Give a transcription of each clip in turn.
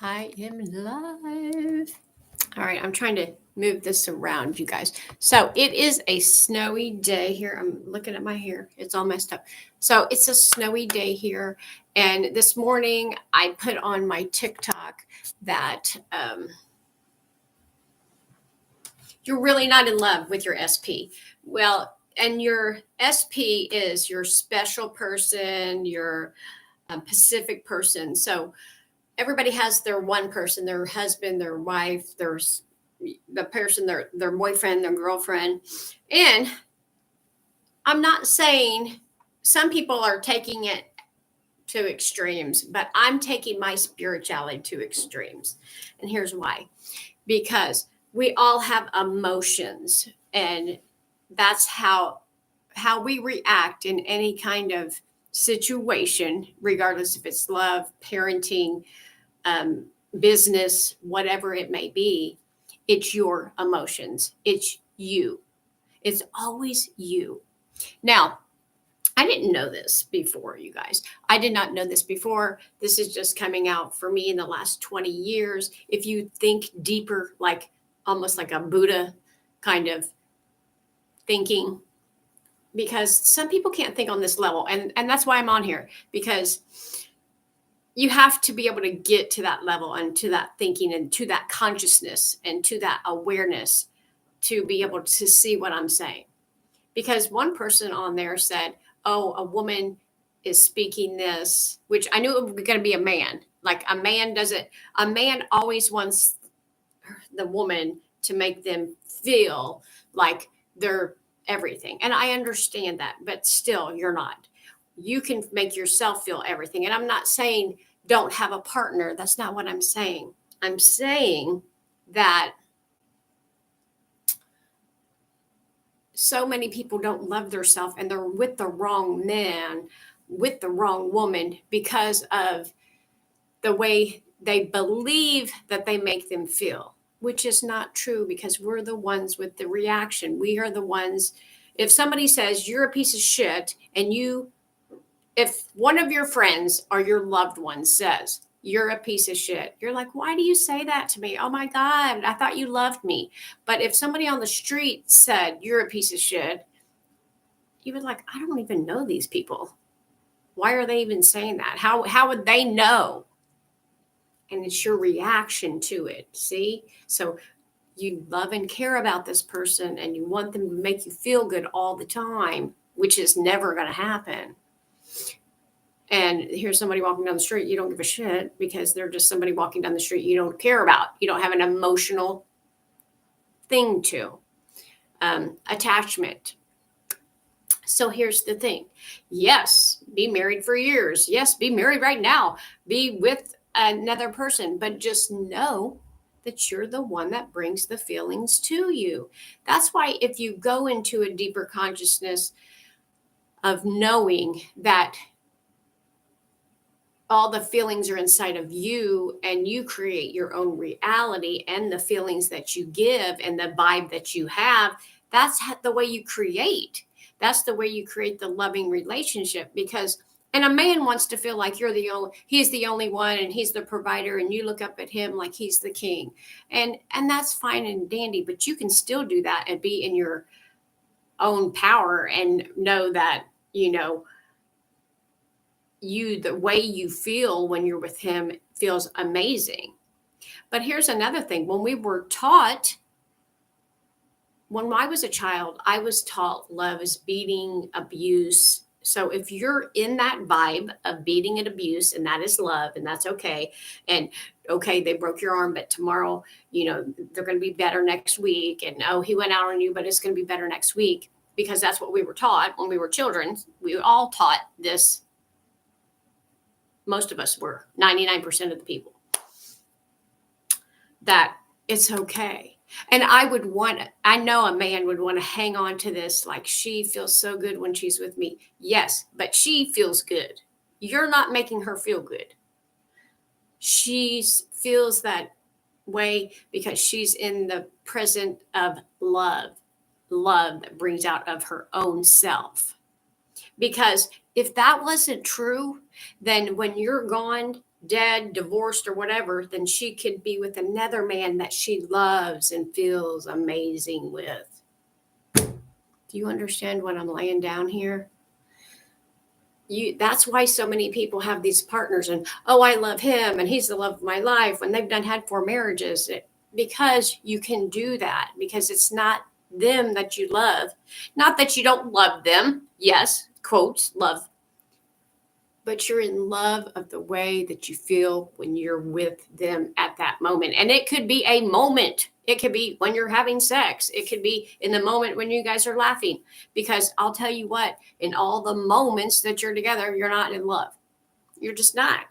I am live. All right, I'm trying to move this around, you guys. So it is a snowy day here. I'm looking at my hair, it's all messed up. So it's a snowy day here. And this morning I put on my TikTok that you're really not in love with your SP. Well, and your SP is your special person, your Pacific person. So everybody has their one person, their husband, their wife, the person, their boyfriend, their girlfriend. And I'm not saying some people are taking it to extremes, but I'm taking my spirituality to extremes. And here's why. Because we all have emotions, and that's how we react in any kind of situation, regardless if it's love, parenting, um, business, whatever it may be. It's your emotions. It's you. It's always you. Now, I didn't know this before, you guys. I did not know this before. This is just coming out for me in the last 20 years. If you think deeper, like almost like a Buddha kind of thinking, because some people can't think on this level. And that's why I'm on here, because you have to be able to get to that level and to that thinking and to that consciousness and to that awareness to be able to see what I'm saying. Because one person on there said, oh, a woman is speaking this, which I knew it was going to be a man. Like a man always wants the woman to make them feel like they're everything. And I understand that, but still, you're not. You can make yourself feel everything. And I'm not saying don't have a partner. That's not what I'm saying. I'm saying that so many people don't love themselves and they're with the wrong man, with the wrong woman because of the way they believe that they make them feel, which is not true, because we're the ones with the reaction. We are the ones. If somebody says you're a piece of shit, and if one of your friends or your loved ones says you're a piece of shit, you're like, why do you say that to me? Oh my God, I thought you loved me. But if somebody on the street said you're a piece of shit, you would like, I don't even know these people. Why are they even saying that? How would they know? And it's your reaction to it. See? So you love and care about this person and you want them to make you feel good all the time, which is never going to happen. And here's somebody walking down the street, you don't give a shit because they're just somebody walking down the street you don't care about. You don't have an emotional thing to. Attachment. So here's the thing. Yes, be married for years. Yes, be married right now. Be with another person, but just know that you're the one that brings the feelings to you. That's why if you go into a deeper consciousness of knowing that all the feelings are inside of you and you create your own reality and the feelings that you give and the vibe that you have, that's the way you create. That's the way you create the loving relationship. Because and a man wants to feel like he's the only one and he's the provider and you look up at him like he's the king. And that's fine and dandy, but you can still do that and be in your own power and know that, the way you feel when you're with him feels amazing. But here's another thing. When I was a child, I was taught love is beating, abuse. So if you're in that vibe of beating and abuse, and that is love, and that's okay. And okay, they broke your arm, but tomorrow, they're going to be better next week. And oh, he went out on you, but it's going to be better next week, because that's what we were taught when we were children. We were all taught this. Most of us were, 99% of the people, that it's okay. And I know a man would want to hang on to this, like, she feels so good when she's with me. Yes, but she feels good. You're not making her feel good. She feels that way because she's in the present of love that brings out of her own self. Because if that wasn't true, then when you're gone, dead, divorced, or whatever, then she could be with another man that she loves and feels amazing with. Do you understand what I'm laying down here? That's why so many people have these partners and, oh, I love him and he's the love of my life when they've had 4 marriages. Because you can do that, because it's not them that you love. Not that you don't love them. Yes, quotes, love. But you're in love of the way that you feel when you're with them at that moment. And it could be a moment. It could be when you're having sex. It could be in the moment when you guys are laughing. Because I'll tell you what, in all the moments that you're together, you're not in love. You're just not.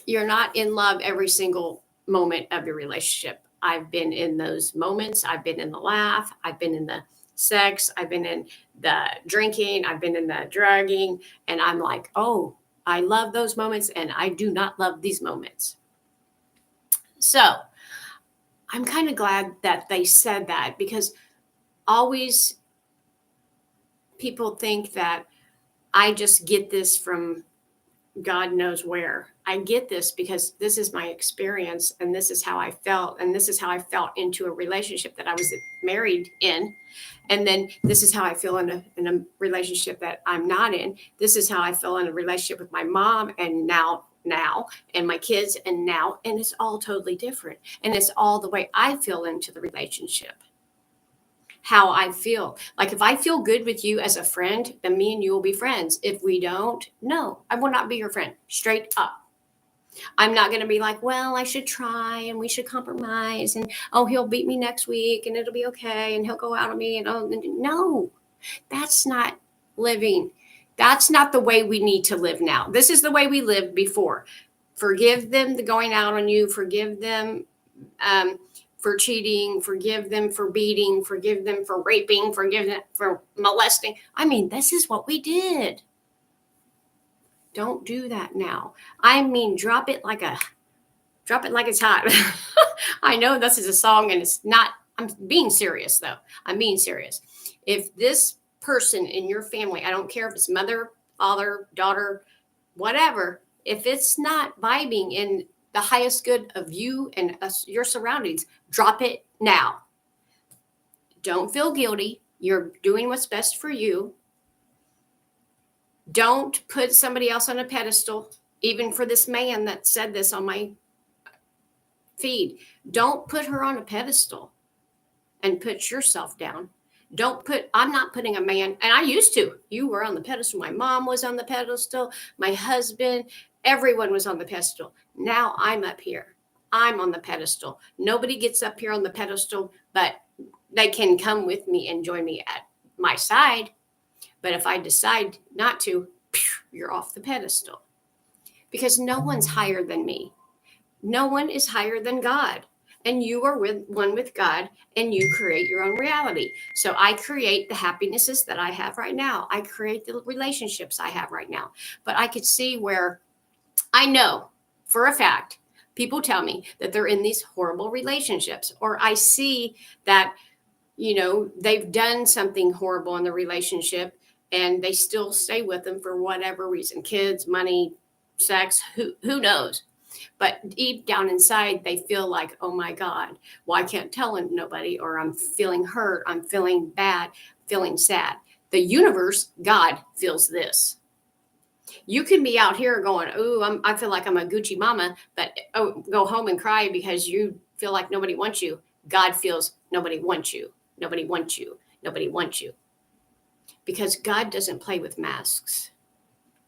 You're not in love every single moment of your relationship. I've been in those moments. I've been in the laugh. I've been in the sex. I've been in the drinking. I've been in the drugging. And I'm like, oh, I love those moments and I do not love these moments. So I'm kind of glad that they said that, because always people think that I just get this from God knows where. I get this because this is my experience and this is how I felt. And this is how I felt into a relationship that I was married in. And then this is how I feel in a relationship that I'm not in. This is how I feel in a relationship with my mom and now and my kids and now. And it's all totally different. And it's all the way I feel into the relationship. How I feel. Like if I feel good with you as a friend, then me and you will be friends. If we don't, no, I will not be your friend. Straight up. I'm not going to be like, well, I should try and we should compromise and, oh, he'll beat me next week and it'll be okay and he'll go out on me and, oh, no, that's not living. That's not the way we need to live now. This is the way we lived before. Forgive them the going out on you. Forgive them for cheating. Forgive them for beating. Forgive them for raping. Forgive them for molesting. I mean, this is what we did. Don't do that now. I mean, drop it like it's hot. I know this is a song and it's not, I'm being serious though. I'm being serious. If this person in your family, I don't care if it's mother, father, daughter, whatever, if it's not vibing in the highest good of you and your surroundings, drop it now. Don't feel guilty. You're doing what's best for you. Don't put somebody else on a pedestal, even for this man that said this on my feed. Don't put her on a pedestal and put yourself down. I'm not putting a man, and I used to. You were on the pedestal. My mom was on the pedestal. My husband, everyone was on the pedestal. Now I'm up here. I'm on the pedestal. Nobody gets up here on the pedestal, but they can come with me and join me at my side. But if I decide not to, you're off the pedestal. Because no one's higher than me. No one is higher than God. And you are one with God, and you create your own reality. So I create the happinesses that I have right now. I create the relationships I have right now. But I could see where I know for a fact, people tell me that they're in these horrible relationships, or I see that, they've done something horrible in the relationship and they still stay with them for whatever reason, kids, money, sex, who knows? But deep down inside, they feel like, oh my God, well, I can't tell nobody, or I'm feeling hurt. I'm feeling bad, feeling sad. The universe, God, feels this. You can be out here going, oh, I feel like I'm a Gucci mama, but go home and cry because you feel like nobody wants you. God feels nobody wants you. Nobody wants you. Nobody wants you. Because God doesn't play with masks.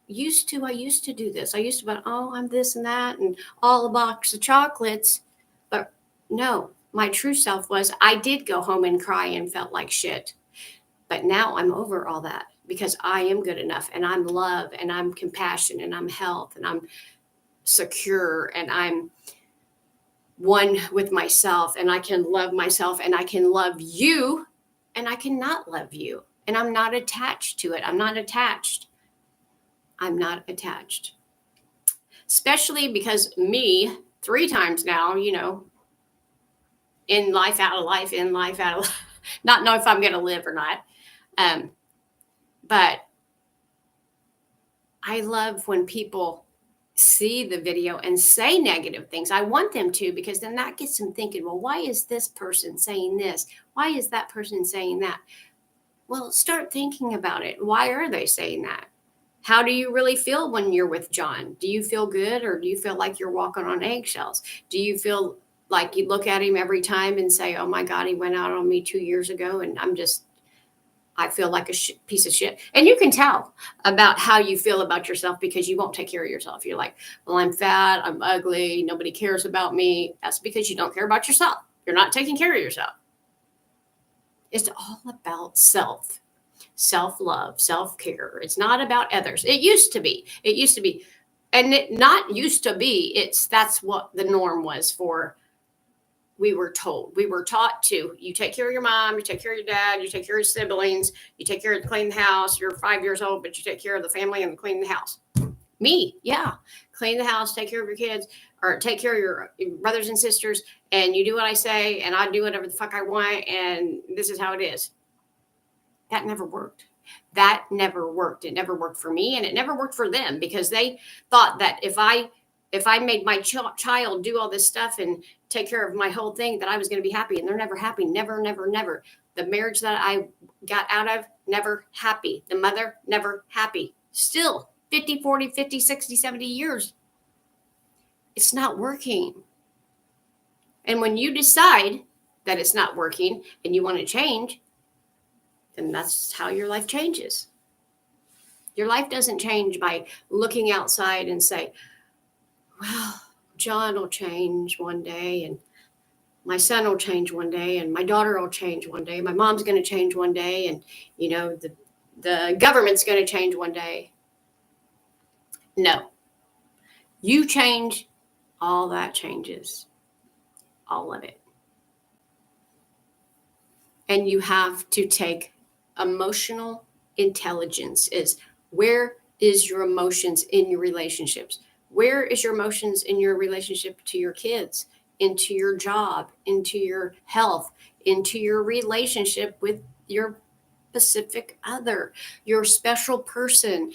I used to do this. I used to be, oh, I'm this and that and all a box of chocolates. But no, my true self was I did go home and cry and felt like shit. But now I'm over all that because I am good enough and I'm love and I'm compassion and I'm health and I'm secure and I'm one with myself and I can love myself and I can love you and I cannot love you. And I'm not attached to it. I'm not attached. Especially because me 3 times now, in life, out of life, in life, out of life, not know if I'm going to live or not. But I love when people see the video and say negative things. I want them to, because then that gets them thinking, well, why is this person saying this? Why is that person saying that? Well, start thinking about it. Why are they saying that? How do you really feel when you're with John? Do you feel good, or do you feel like you're walking on eggshells? Do you feel like you look at him every time and say, oh my God, he went out on me 2 years ago and I feel like a piece of shit. And you can tell about how you feel about yourself because you won't take care of yourself. You're like, well, I'm fat, I'm ugly, nobody cares about me. That's because you don't care about yourself. You're not taking care of yourself. It's all about self-love, self-care. It's not about others. It used to be. And it not used to be. That's what the norm was for. We were taught to, you take care of your mom, you take care of your dad, you take care of your siblings, you take care of clean the house. You're 5 years old, but you take care of the family and clean the house. Me, yeah. Clean the house, take care of your kids, or take care of your brothers and sisters, and you do what I say, and I do whatever the fuck I want, and this is how it is. That never worked. It never worked for me, and it never worked for them, because they thought that if I made my child do all this stuff and take care of my whole thing, that I was going to be happy. And they're never happy. Never, never, never. The marriage that I got out of, never happy. The mother, never happy. Still 50, 40, 50, 60, 70 years. It's not working. And when you decide that it's not working and you want to change, then that's how your life changes. Your life doesn't change by looking outside and say, well, John will change one day, and my son will change one day, and my daughter will change one day. My mom's going to change one day, and the government's going to change one day. No. You change, all that changes. All of it. And you have to take emotional intelligence. Where is your emotions in your relationships? Where is your emotions in your relationship to your kids, into your job, into your health, into your relationship with your specific other, your special person,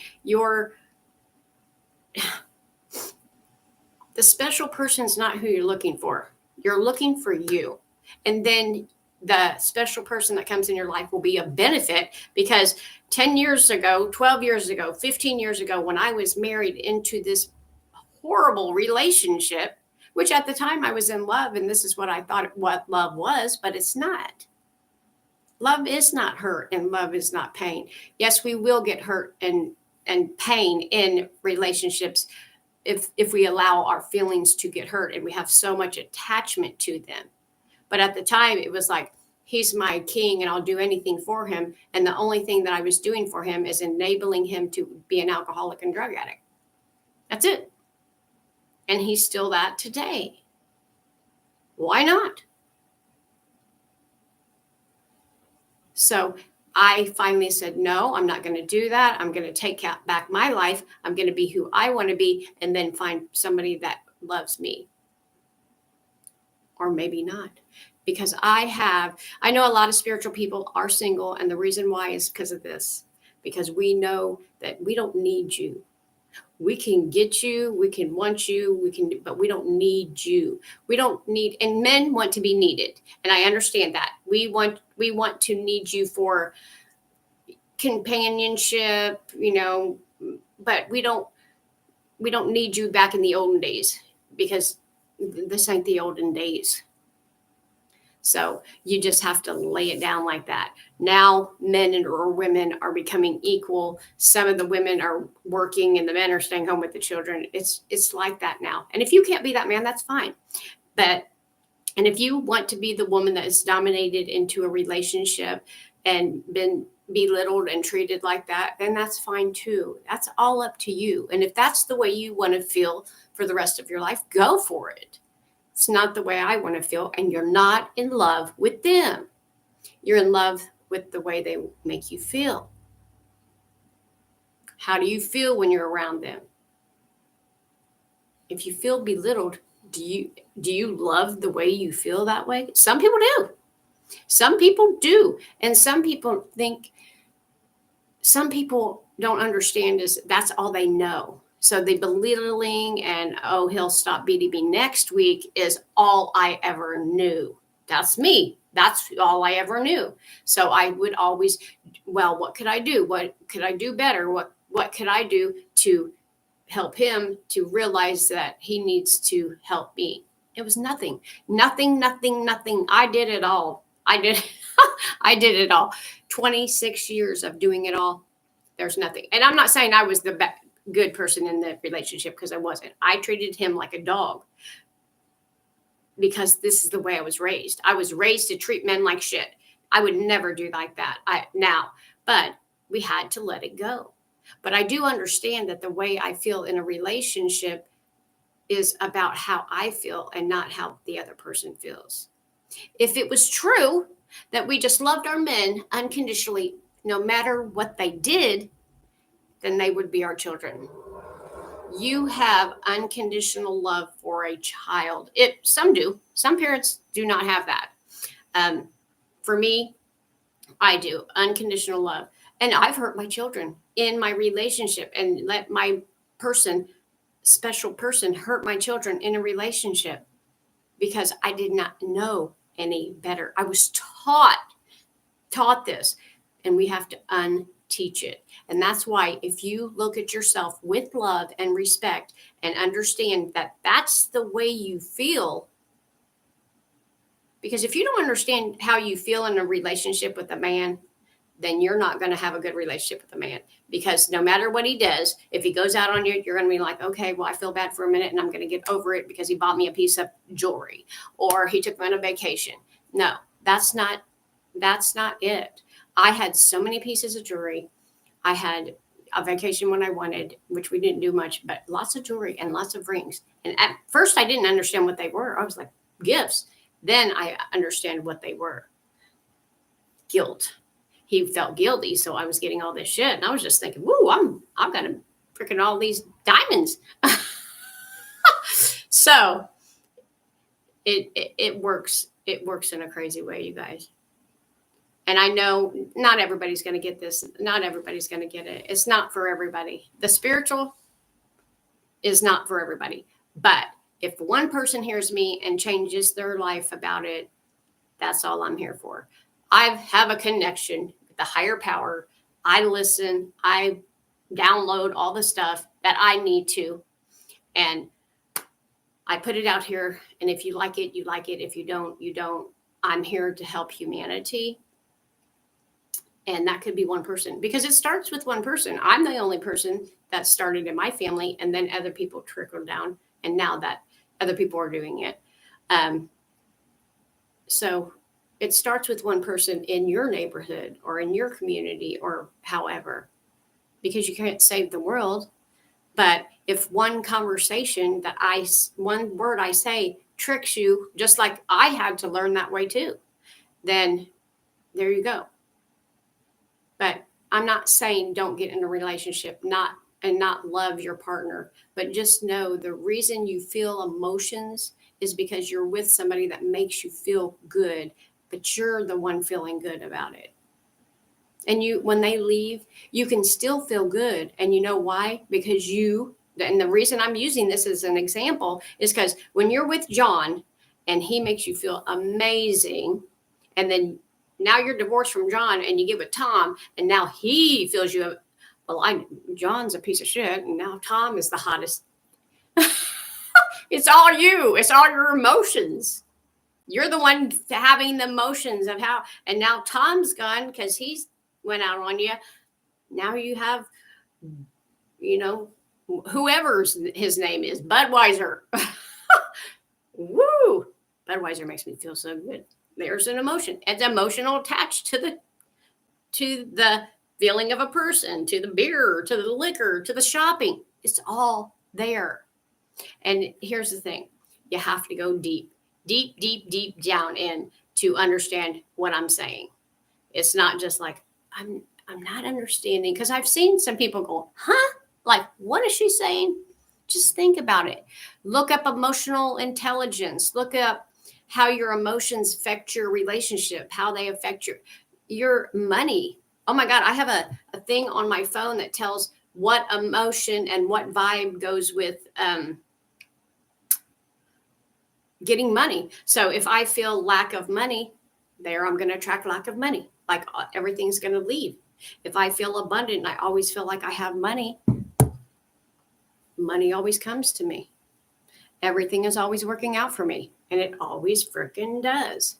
the special person's not who you're looking for. You're looking for you. And then the special person that comes in your life will be a benefit, because 10 years ago, 12 years ago, 15 years ago, when I was married into this horrible relationship, which at the time I was in love, and this is what I thought what love was, but it's not. Love is not hurt, and love is not pain. Yes, we will get hurt and pain in relationships if we allow our feelings to get hurt and we have so much attachment to them. But at the time, it was like, he's my king and I'll do anything for him. And the only thing that I was doing for him is enabling him to be an alcoholic and drug addict. That's it. And he's still that today. Why not? So I finally said, no, I'm not going to do that. I'm going to take back my life. I'm going to be who I want to be, and then find somebody that loves me. Or maybe not. Because I know a lot of spiritual people are single, and the reason why is because of this. Because we know that we don't need you. We can get you, we can want you, but we don't need you. We don't need, and men want to be needed. And I understand that. We want to need you for companionship, but we don't need you back in the olden days, because this ain't the olden days. So you just have to lay it down like that. Now men or women are becoming equal. Some of the women are working and the men are staying home with the children. It's like that now. And if you can't be that man, that's fine. And if you want to be the woman that is dominated into a relationship and been belittled and treated like that, then that's fine too. That's all up to you. And if that's the way you want to feel for the rest of your life, go for it. It's not the way I want to feel, and you're not in love with them. You're in love with the way they make you feel. How do you feel when you're around them? If you feel belittled, do you love the way you feel that way? Some people do. Some people do. And some people don't understand is that's all they know. So the belittling and, oh, he'll stop beating me next week is all I ever knew. That's me. That's all I ever knew. So I would always, well, what could I do? What could I do better? What could I do to help him to realize that he needs to help me? It was nothing. Nothing, nothing, nothing. I did it all. I did I did it all. 26 years of doing it all. There's nothing. And I'm not saying I was the good person in the relationship, because I wasn't. I treated him like a dog because this is the way I was raised. I was raised to treat men like shit. I would never do like that but we had to let it go. But I do understand that the way I feel in a relationship is about how I feel and not how the other person feels. If it was true that we just loved our men unconditionally, no matter what they did, then they would be our children. You have unconditional love for a child. Some do. Some parents do not have that. For me, I do. Unconditional love. And I've hurt my children in my relationship and let my special person hurt my children in a relationship because I did not know any better. I was taught this, and we have to unteach it. And that's why if you look at yourself with love and respect and understand that that's the way you feel, because if you don't understand how you feel in a relationship with a man, then you're not going to have a good relationship with a man, because no matter what he does, if he goes out on you, you're going to be like, okay, well, I feel bad for a minute and I'm going to get over it because he bought me a piece of jewelry or he took me on a vacation. No, that's not it. I had so many pieces of jewelry. I had a vacation when I wanted, which we didn't do much, but lots of jewelry and lots of rings. And at first I didn't understand what they were. I was like, gifts. Then I understand what they were. Guilt. He felt guilty, so I was getting all this shit, and I was just thinking, "Woo, I've got freaking all these diamonds." So it works. It works in a crazy way, you guys. And I know not everybody's going to get this. Not everybody's going to get it. It's not for everybody. The spiritual is not for everybody. But if one person hears me and changes their life about it, that's all I'm here for. I have a connection with the higher power. I listen. I download all the stuff that I need to. And I put it out here. And if you like it, you like it. If you don't, you don't. I'm here to help humanity. And that could be one person, because it starts with one person. I'm the only person that started in my family, and then other people trickled down. And now that other people are doing it. So it starts with one person in your neighborhood or in your community or however, because you can't save the world. But if one conversation one word I say tricks you, just like I had to learn that way too, then there you go. But I'm not saying don't get in a relationship, not love your partner, but just know the reason you feel emotions is because you're with somebody that makes you feel good, but you're the one feeling good about it. And when they leave, you can still feel good. And you know why? Because and the reason I'm using this as an example is because when you're with John and he makes you feel amazing, and then now you're divorced from John and you get with Tom, and now he feels you. Well, John's a piece of shit, and now Tom is the hottest. It's all you. It's all your emotions. You're the one having the emotions of how, and now Tom's gone because he's went out on you. Now you have, whoever's his name is, Budweiser. Woo! Budweiser makes me feel so good. There's an emotion. It's emotional attached to the feeling of a person, to the beer, to the liquor, to the shopping. It's all there. And here's the thing. You have to go deep down in to understand what I'm saying. It's not just like, I'm not understanding, because I've seen some people go, huh? Like, what is she saying? Just think about it. Look up emotional intelligence. Look up how your emotions affect your relationship, how they affect your money. Oh my God, I have a thing on my phone that tells what emotion and what vibe goes with getting money. So if I feel lack of money, there I'm going to attract lack of money. Like everything's going to leave. If I feel abundant and I always feel like I have money, money always comes to me. Everything is always working out for me, and it always freaking does.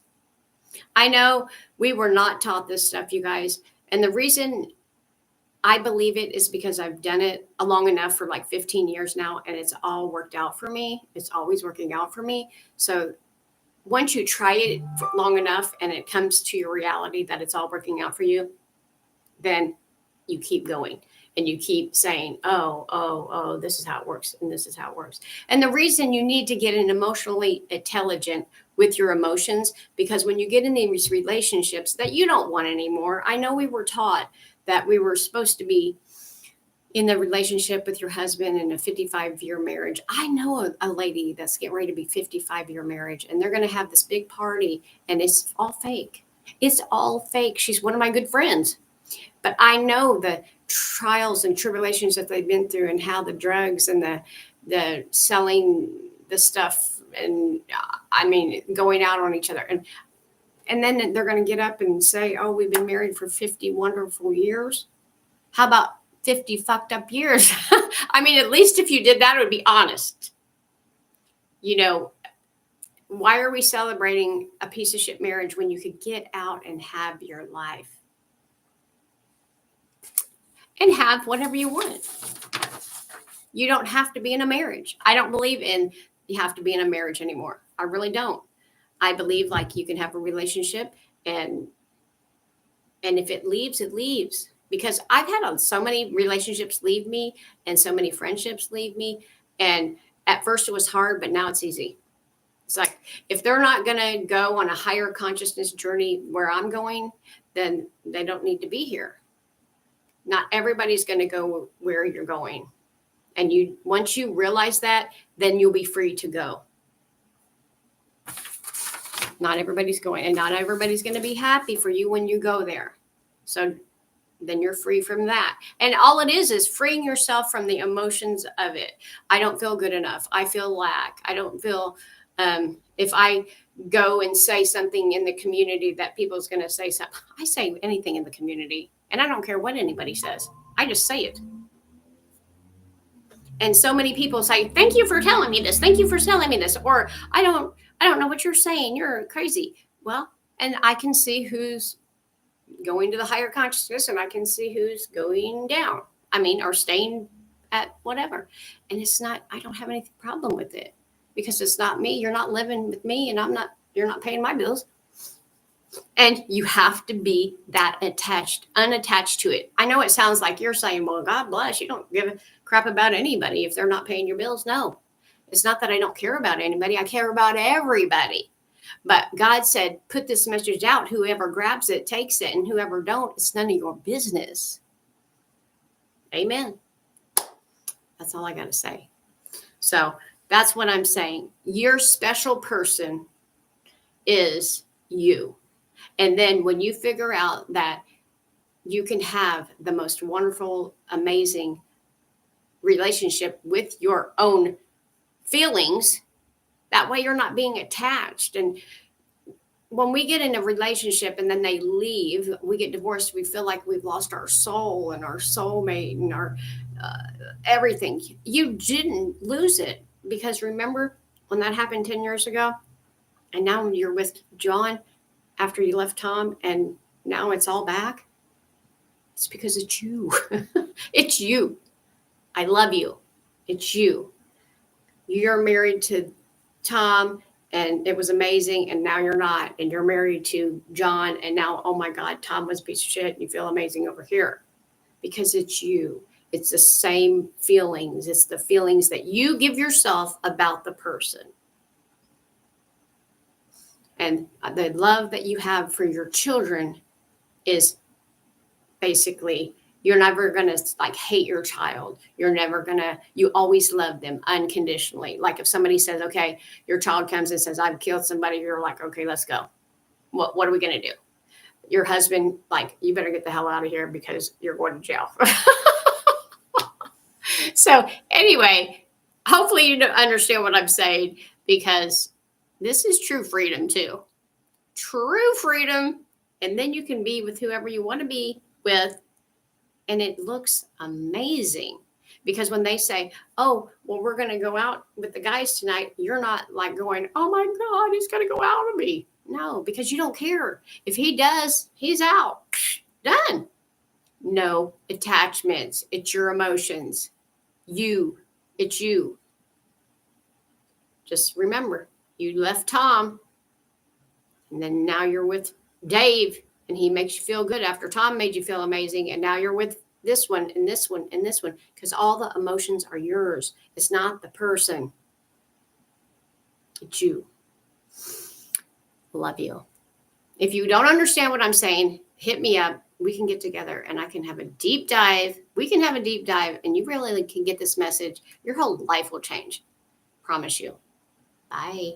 I know we were not taught this stuff, you guys. And the reason I believe it is because I've done it long enough for like 15 years now, and it's all worked out for me. It's always working out for me. So once you try it for long enough and it comes to your reality that it's all working out for you, then you keep going and you keep saying, oh, this is how it works. And this is how it works. And the reason you need to get an emotionally intelligent with your emotions, because when you get in these relationships that you don't want anymore, I know we were taught that we were supposed to be in the relationship with your husband in a 55-year marriage. I know a lady that's getting ready to be 55-year marriage, and they're going to have this big party, and it's all fake. It's all fake. She's one of my good friends. But I know the trials and tribulations that they've been through and how the drugs and the selling the stuff and going out on each other. And then they're going to get up and say, oh, we've been married for 50 wonderful years. How about 50 fucked up years? At least if you did that, it would be honest. Why are we celebrating a piece of shit marriage when you could get out and have your life? And have whatever you want. You don't have to be in a marriage. I don't believe in you have to be in a marriage anymore. I really don't. I believe like you can have a relationship and if it leaves, it leaves. Because I've had so many relationships leave me and so many friendships leave me. And at first it was hard, but now it's easy. It's like, if they're not going to go on a higher consciousness journey where I'm going, then they don't need to be here. Not everybody's going to go where you're going. And once you realize that, then you'll be free to go. Not everybody's going, and not everybody's going to be happy for you when you go there. So then you're free from that. And all it is freeing yourself from the emotions of it. I don't feel good enough. I feel lack. I don't feel, if I go and say something in the community that people's going to say something. I say anything in the community, and I don't care what anybody says. I just say it. And so many people say, thank you for telling me this. Thank you for telling me this. Or I don't know what you're saying. You're crazy. Well, and I can see who's going to the higher consciousness and I can see who's going down. Or staying at whatever. And it's not, I don't have any problem with it because it's not me. You're not living with me and you're not paying my bills. And you have to be that unattached to it. I know it sounds like you're saying, well, God bless, you don't give a crap about anybody if they're not paying your bills. No, it's not that I don't care about anybody. I care about everybody. But God said, put this message out. Whoever grabs it, takes it. And whoever don't, it's none of your business. Amen. That's all I got to say. So that's what I'm saying. Your special person is you. And then when you figure out that you can have the most wonderful, amazing relationship with your own feelings, that way you're not being attached. And when we get in a relationship and then they leave, we get divorced, we feel like we've lost our soul and our soulmate and our everything. You didn't lose it, because remember when that happened 10 years ago and now you're with John after you left Tom and now it's all back? It's because it's you. It's you. I love you. It's you. You're married to Tom and it was amazing, and now you're not, and you're married to John and now, oh my God, Tom was a piece of shit and you feel amazing over here, because it's you. It's the same feelings. It's the feelings that you give yourself about the person. And the love that you have for your children is basically, you're never going to hate your child. You always love them unconditionally. Like if somebody says, okay, your child comes and says, I've killed somebody. You're like, okay, let's go. What are we going to do? Your husband, you better get the hell out of here because you're going to jail. So anyway, hopefully you understand what I'm saying, because this is true freedom too. True freedom. And then you can be with whoever you want to be with. And it looks amazing. Because when they say, oh, well, we're going to go out with the guys tonight, you're not like going, oh my God, he's going to go out with me. No, because you don't care. If he does, he's out. Done. No attachments. It's your emotions. It's you. Just remember, you left Tom, and then now you're with Dave, and he makes you feel good after Tom made you feel amazing. And now you're with this one and this one and this one, because all the emotions are yours. It's not the person. It's you. Love you. If you don't understand what I'm saying, hit me up. We can get together and I can have a deep dive. We can have a deep dive, and you really can get this message. Your whole life will change. Promise you. Bye.